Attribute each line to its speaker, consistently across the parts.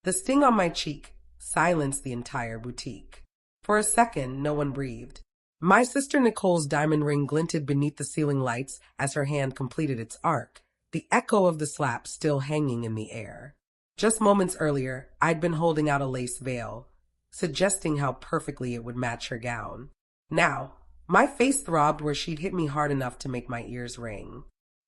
Speaker 1: The sting on my cheek silenced the entire boutique. For a second, no one breathed. My sister Nicole's diamond ring glinted beneath the ceiling lights as her hand completed its arc, the echo of the slap still hanging in the air. Just moments earlier, I'd been holding out a lace veil, suggesting how perfectly it would match her gown. Now, my face throbbed where she'd hit me hard enough to make my ears ring.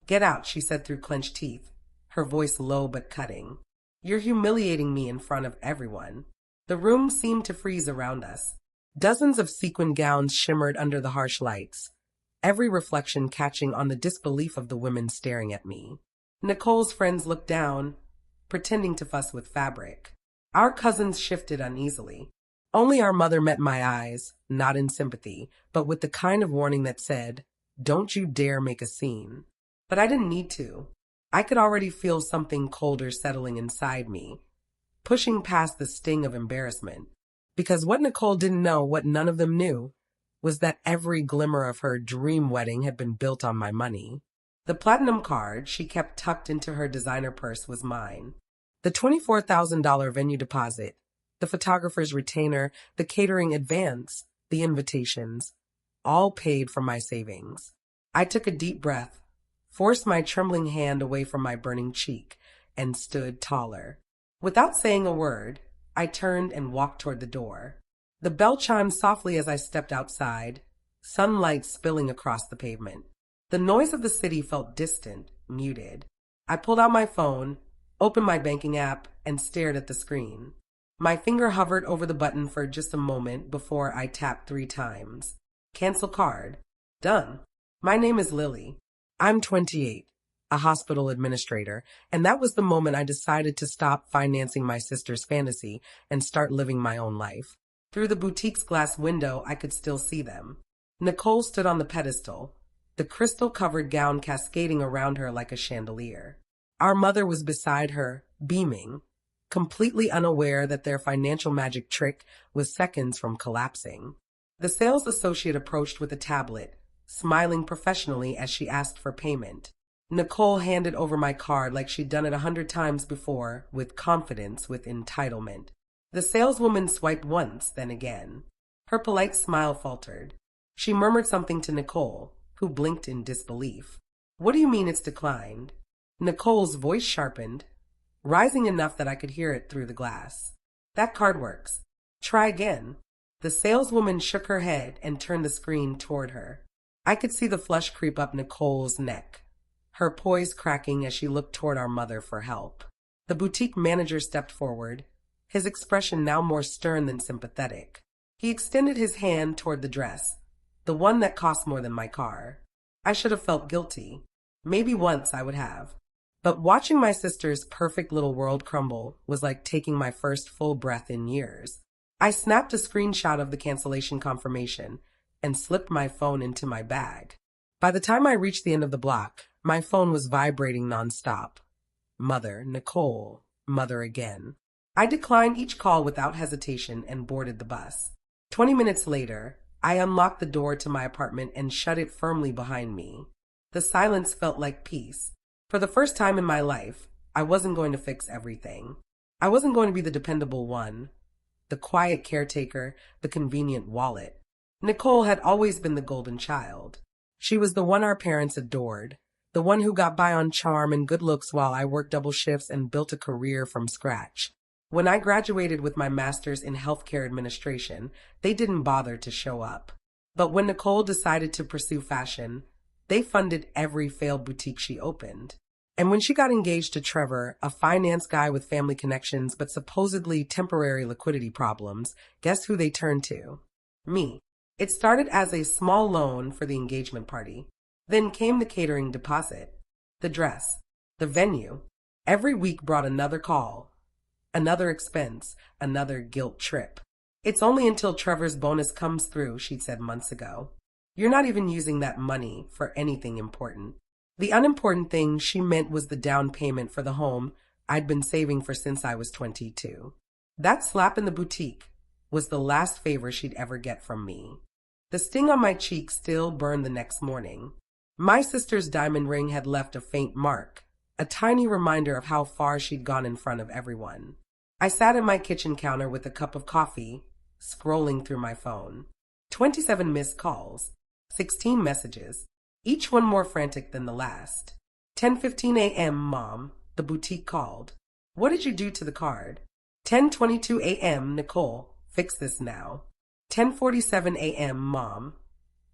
Speaker 1: "Get out," she said through clenched teeth, her voice low but cutting. "You're humiliating me in front of everyone." The room seemed to freeze around us. Dozens of sequin gowns shimmered under the harsh lights, every reflection catching on the disbelief of the women staring at me. Nicole's friends looked down, pretending to fuss with fabric. Our cousins shifted uneasily. Only our mother met my eyes, not in sympathy, but with the kind of warning that said, "Don't you dare make a scene." But I didn't need to. I could already feel something colder settling inside me, pushing past the sting of embarrassment. Because what Nicole didn't know, what none of them knew, was that every glimmer of her dream wedding had been built on my money. The platinum card she kept tucked into her designer purse was mine. The $24,000 venue deposit, the photographer's retainer, the catering advance, the invitations, all paid from my savings. I took a deep breath, forced my trembling hand away from my burning cheek, and stood taller. Without saying a word, I turned and walked toward the door. The bell chimed softly as I stepped outside, sunlight spilling across the pavement. The noise of the city felt distant, muted. I pulled out my phone, opened my banking app, and stared at the screen. My finger hovered over the button for just a moment before I tapped 3 times. Cancel card. Done. My name is Lily. I'm 28. A hospital administrator, and that was the moment I decided to stop financing my sister's fantasy and start living my own life. Through the boutique's glass window, I could still see them. Nicole stood on the pedestal, the crystal-covered gown cascading around her like a chandelier. Our mother was beside her, beaming, completely unaware that their financial magic trick was seconds from collapsing. The sales associate approached with a tablet, smiling professionally as she asked for payment. Nicole handed over my card like she'd done it 100 times before, with confidence, with entitlement. The saleswoman swiped once, then again. Her polite smile faltered. She murmured something to Nicole, who blinked in disbelief. "What do you mean it's declined?" Nicole's voice sharpened, rising enough that I could hear it through the glass. "That card works. Try again." The saleswoman shook her head and turned the screen toward her. I could see the flush creep up Nicole's neck, her poise cracking as she looked toward our mother for help. The boutique manager stepped forward, his expression now more stern than sympathetic. He extended his hand toward the dress, the one that cost more than my car. I should have felt guilty. Maybe once I would have. But watching my sister's perfect little world crumble was like taking my first full breath in years. I snapped a screenshot of the cancellation confirmation and slipped my phone into my bag. By the time I reached the end of the block, my phone was vibrating nonstop. Mother, Nicole, mother again. I declined each call without hesitation and boarded the bus. 20 minutes later, I unlocked the door to my apartment and shut it firmly behind me. The silence felt like peace. For the first time in my life, I wasn't going to fix everything. I wasn't going to be the dependable one, the quiet caretaker, the convenient wallet. Nicole had always been the golden child. She was the one our parents adored, the one who got by on charm and good looks while I worked double shifts and built a career from scratch. When I graduated with my master's in healthcare administration, they didn't bother to show up. But when Nicole decided to pursue fashion, they funded every failed boutique she opened. And when she got engaged to Trevor, a finance guy with family connections but supposedly temporary liquidity problems, guess who they turned to? Me. It started as a small loan for the engagement party. Then came the catering deposit, the dress, the venue. Every week brought another call, another expense, another guilt trip. "It's only until Trevor's bonus comes through," she'd said months ago. "You're not even using that money for anything important." The unimportant thing she meant was the down payment for the home I'd been saving for since I was 22. That slap in the boutique was the last favor she'd ever get from me. The sting on my cheek still burned the next morning. My sister's diamond ring had left a faint mark, a tiny reminder of how far she'd gone in front of everyone. I sat at my kitchen counter with a cup of coffee, scrolling through my phone. 27 missed calls, 16 messages, each one more frantic than the last. 10:15 a.m., Mom, the boutique called. What did you do to the card? 10:22 a.m., Nicole, fix this now. 10:47 a.m., Mom.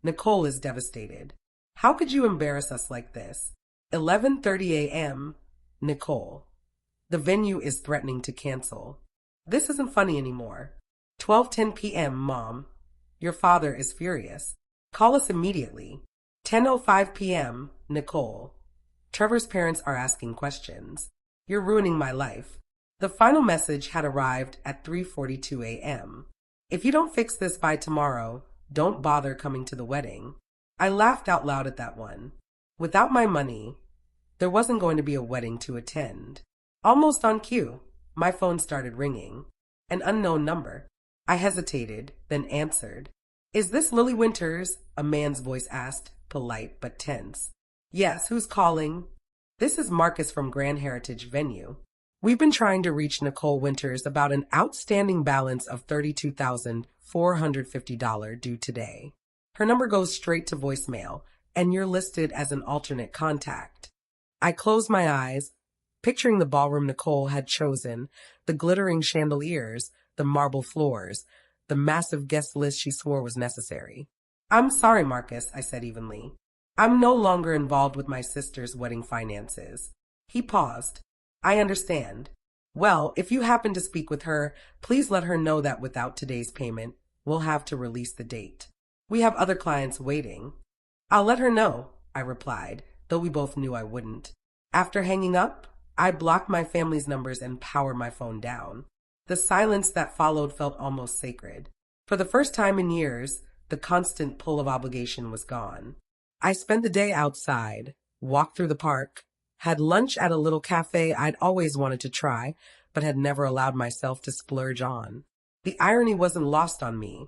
Speaker 1: Nicole is devastated. How could you embarrass us like this? 11:30 a.m., Nicole. The venue is threatening to cancel. This isn't funny anymore. 12:10 p.m., Mom. Your father is furious. Call us immediately. 10:05 p.m., Nicole. Trevor's parents are asking questions. You're ruining my life. The final message had arrived at 3:42 a.m. If you don't fix this by tomorrow, don't bother coming to the wedding. I laughed out loud at that one. Without my money, there wasn't going to be a wedding to attend. Almost on cue, my phone started ringing. An unknown number. I hesitated, then answered. Is this Lily Winters? A man's voice asked, polite but tense. Yes, who's calling? This is Marcus from Grand Heritage Venue. We've been trying to reach Nicole Winters about an outstanding balance of $32,450 due today. Her number goes straight to voicemail, and you're listed as an alternate contact. I closed my eyes, picturing the ballroom Nicole had chosen, the glittering chandeliers, the marble floors, the massive guest list she swore was necessary. I'm sorry, Marcus, I said evenly. I'm no longer involved with my sister's wedding finances. He paused. I understand. Well, if you happen to speak with her, please let her know that without today's payment, we'll have to release the date. We have other clients waiting. I'll let her know, I replied, though we both knew I wouldn't. After hanging up, I blocked my family's numbers and powered my phone down. The silence that followed felt almost sacred. For the first time in years, the constant pull of obligation was gone. I spent the day outside, walked through the park, had lunch at a little cafe I'd always wanted to try, but had never allowed myself to splurge on. The irony wasn't lost on me.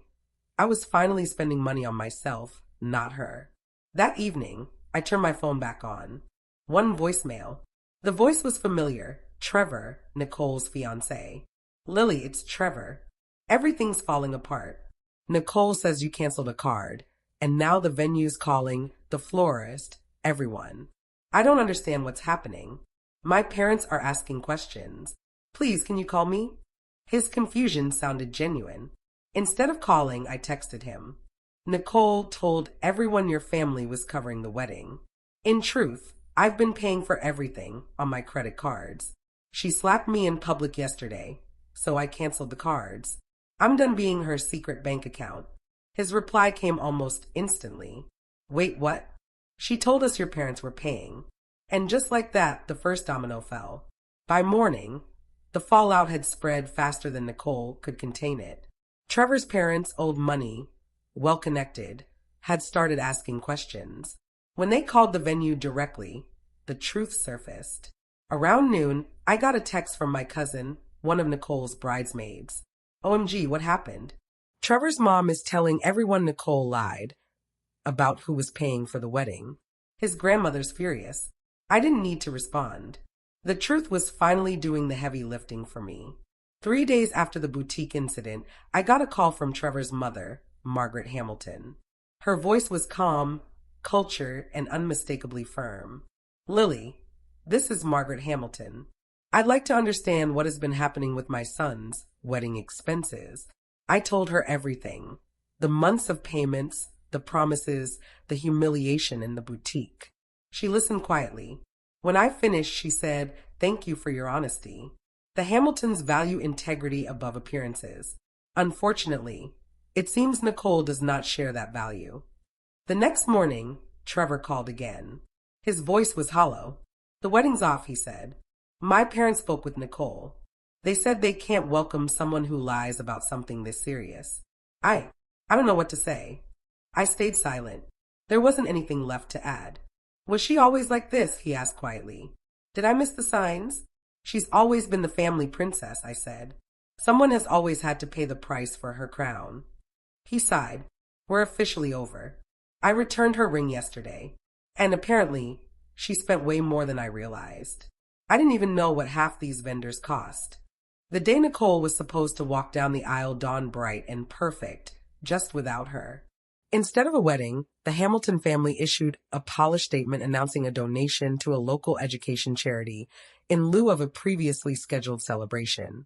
Speaker 1: I was finally spending money on myself, not her. That evening, I turned my phone back on. One voicemail. The voice was familiar. Trevor, Nicole's fiancé. Lily, it's Trevor. Everything's falling apart. Nicole says you canceled a card, and now the venue's calling, the florist, everyone. I don't understand what's happening. My parents are asking questions. Please, can you call me? His confusion sounded genuine. Instead of calling, I texted him. Nicole told everyone your family was covering the wedding. In truth, I've been paying for everything on my credit cards. She slapped me in public yesterday, so I canceled the cards. I'm done being her secret bank account. His reply came almost instantly. Wait, what? She told us your parents were paying. And just like that, the first domino fell. By morning, the fallout had spread faster than Nicole could contain it. Trevor's parents owed money, well-connected, had started asking questions. When they called the venue directly, the truth surfaced. Around noon, I got a text from my cousin, one of Nicole's bridesmaids. OMG, what happened? Trevor's mom is telling everyone Nicole lied about who was paying for the wedding. His grandmother's furious. I didn't need to respond. The truth was finally doing the heavy lifting for me. 3 days after the boutique incident, I got a call from Trevor's mother, Margaret Hamilton. Her voice was calm, cultured, and unmistakably firm. Lily, this is Margaret Hamilton. I'd like to understand what has been happening with my son's wedding expenses. I told her everything. The months of payments, the promises, the humiliation in the boutique. She listened quietly. When I finished, she said, "Thank you for your honesty." The Hamiltons value integrity above appearances. Unfortunately, it seems Nicole does not share that value. The next morning, Trevor called again. His voice was hollow. "The wedding's off," he said. "My parents spoke with Nicole. They said they can't welcome someone who lies about something this serious." I don't know what to say. I stayed silent. There wasn't anything left to add. "Was she always like this?" he asked quietly. "Did I miss the signs?" "She's always been the family princess," I said. "Someone has always had to pay the price for her crown." He sighed. "We're officially over. I returned her ring yesterday, and apparently she spent way more than I realized. I didn't even know what half these vendors cost. The day Nicole was supposed to walk down the aisle dawned bright and perfect, just without her. Instead of a wedding, the Hamilton family issued a polished statement announcing a donation to a local education charity in lieu of a previously scheduled celebration.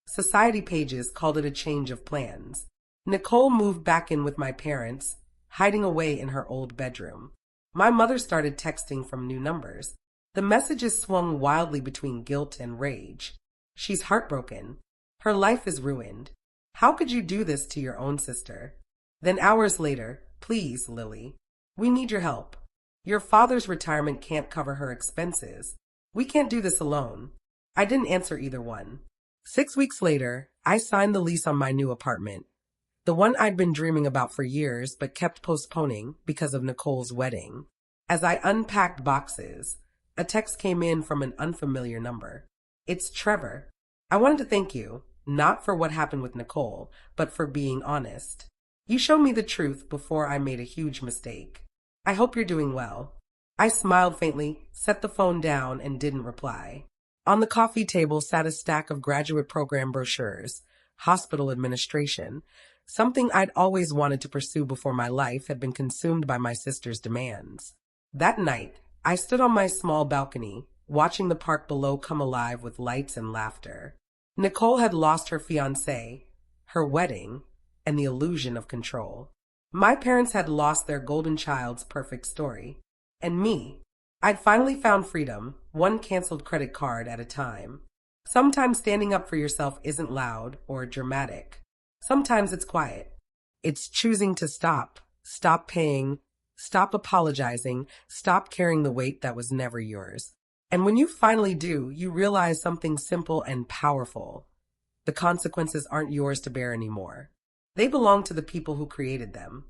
Speaker 1: Society pages called it a change of plans. Nicole moved back in with my parents, hiding away in her old bedroom. My mother started texting from new numbers. The messages swung wildly between guilt and rage. She's heartbroken. Her life is ruined. How could you do this to your own sister? Then hours later, please, Lily, we need your help. Your father's retirement can't cover her expenses. We can't do this alone. I didn't answer either one. 6 weeks later, I signed the lease on my new apartment. The one I'd been dreaming about for years but kept postponing because of Nicole's wedding. As I unpacked boxes, a text came in from an unfamiliar number. It's Trevor. I wanted to thank you, not for what happened with Nicole, but for being honest. You showed me the truth before I made a huge mistake. I hope you're doing well. I smiled faintly, set the phone down, and didn't reply. On the coffee table sat a stack of graduate program brochures, hospital administration, something I'd always wanted to pursue before my life had been consumed by my sister's demands. That night, I stood on my small balcony, watching the park below come alive with lights and laughter. Nicole had lost her fiancé, her wedding, and the illusion of control. My parents had lost their golden child's perfect story. And me, I'd finally found freedom, one canceled credit card at a time. Sometimes standing up for yourself isn't loud or dramatic. Sometimes it's quiet. It's choosing to stop paying, stop apologizing, stop carrying the weight that was never yours. And when you finally do, you realize something simple and powerful. The consequences aren't yours to bear anymore. They belong to the people who created them.